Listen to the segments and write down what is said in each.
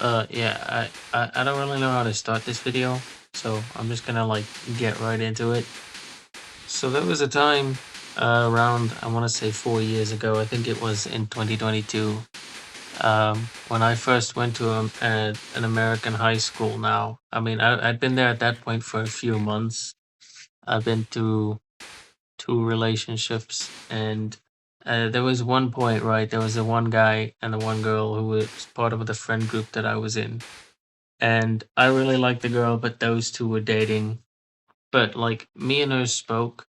Yeah, I don't really know how to start this video, so I'm just gonna like get right into it. So there was a time around, I want to say 4 years ago, I think it was in 2022, when I first went to an American high school now. I mean, I'd been there at that point for a few months. I've been through two relationships, and there was one point, right? There was the one guy and the one girl who was part of the friend group that I was in. And I really liked the girl, but those two were dating. But like me and her spoke,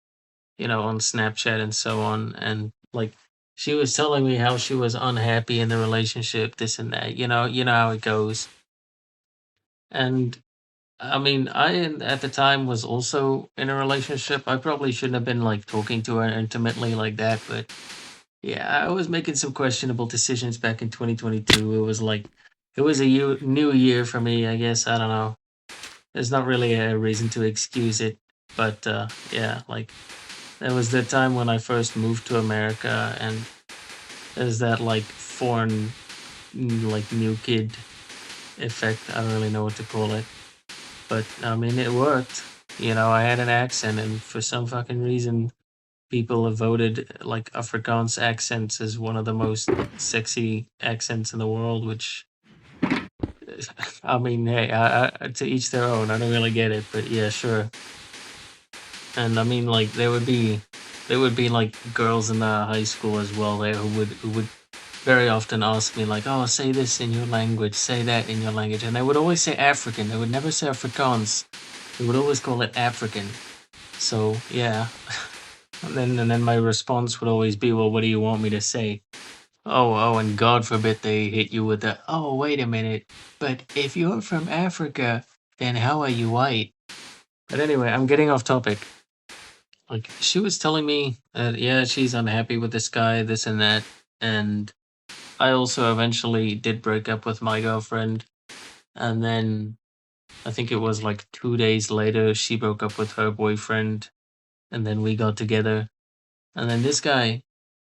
on Snapchat and so on, and like she was telling me how she was unhappy in the relationship, this and that. You know how it goes. And I mean, at the time was also in a relationship. I probably shouldn't have been like talking to her intimately like that, but yeah, I was making some questionable decisions back in 2022. It was a new year for me, I guess. I don't know. There's not really a reason to excuse it, but yeah, like that was the time when I first moved to America, and there's that like foreign, like new kid effect. I don't really know what to call it, but I mean it worked. I had an accent, and for some fucking reason, people have voted like Afrikaans accents as one of the most sexy accents in the world. Which, I mean, hey, to each their own. I don't really get it, but yeah, sure. And I mean, like there would be like girls in the high school as well there who would very often ask me like, "Oh, say this in your language, say that in your language," and they would always say African. They would never say Afrikaans. They would always call it African. So yeah, and then my response would always be, "Well, what do you want me to say?" Oh, and God forbid they hit you with the, "Oh, wait a minute, but if you're from Africa, then how are you white?" But anyway, I'm getting off topic. Like she was telling me that yeah, she's unhappy with this guy, this and that, and I also eventually did break up with my girlfriend, and then I think it was like 2 days later she broke up with her boyfriend, and then we got together, and then this guy,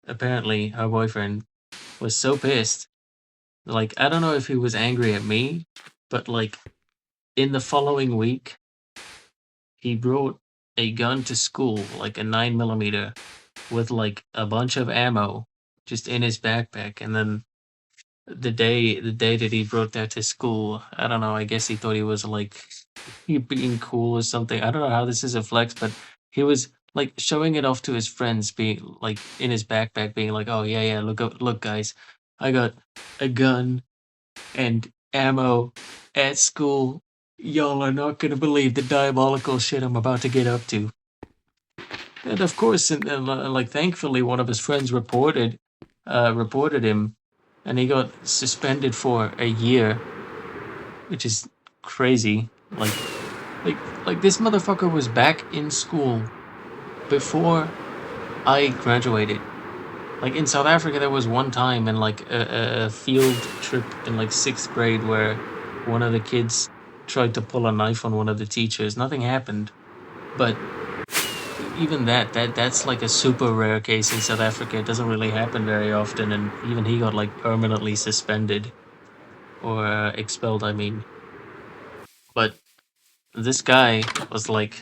apparently her boyfriend, was so pissed. Like I don't know if he was angry at me, but like in the following week he brought a gun to school, like a 9 millimeter, with like a bunch of ammo just in his backpack. And then the day that he brought that to school, I don't know, I guess he thought he was like he being cool or something. I don't know how this is a flex, but he was like showing it off to his friends, being like in his backpack, being like, "Oh yeah, yeah, look guys, I got a gun and ammo at school. Y'all are not gonna believe the diabolical shit I'm about to get up to." And of course, like thankfully, one of his friends reported him, and he got suspended for a year, which is crazy. Like, like this motherfucker was back in school before I graduated. Like in South Africa, there was one time in like a field trip in like sixth grade where one of the kids tried to pull a knife on one of the teachers. Nothing happened, but even that's like a super rare case in South Africa. It doesn't really happen very often, and even he got like permanently suspended or expelled. I mean, but this guy was like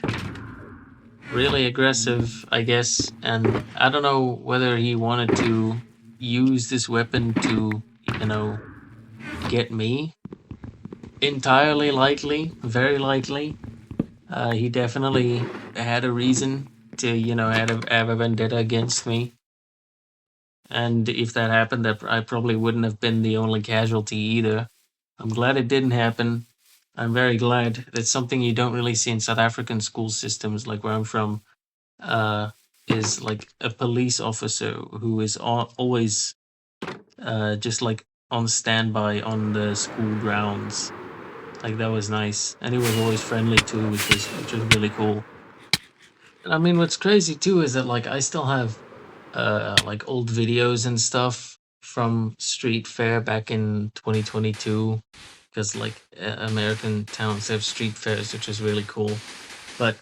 really aggressive, I guess, and I don't know whether he wanted to use this weapon to, you know, get me. Entirely likely, very likely. He definitely had a reason to, have a vendetta against me. And if that happened, that I probably wouldn't have been the only casualty either. I'm glad it didn't happen. I'm very glad. That's something you don't really see in South African school systems, like where I'm from. Uh, is like a police officer who is always just like on standby on the school grounds. Like that was nice, and he was always friendly too, which was really cool. And I mean, what's crazy too is that like I still have like old videos and stuff from street fair back in 2022, because like American towns have street fairs, which is really cool. But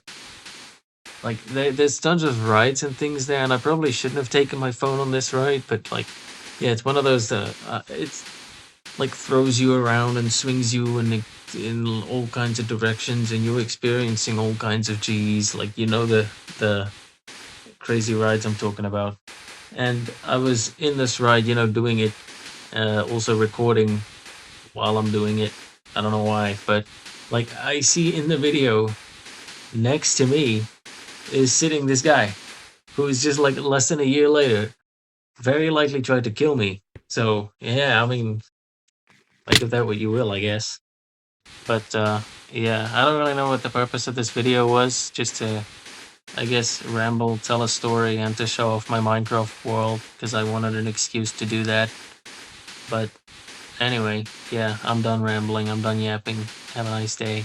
like there's tons of rides and things there, and I probably shouldn't have taken my phone on this ride, but like yeah, it's one of those it's like throws you around and swings you in all kinds of directions, and you're experiencing all kinds of G's, like the crazy rides I'm talking about. And I was in this ride, doing it, also recording while I'm doing it. I don't know why, but like I see in the video next to me is sitting this guy who is just like less than a year later, very likely tried to kill me. So yeah, I mean, think of that what you will, I guess. But yeah, I don't really know what the purpose of this video was. Just to, I guess, ramble, tell a story, and to show off my Minecraft world because I wanted an excuse to do that. But anyway, yeah, I'm done rambling. I'm done yapping. Have a nice day.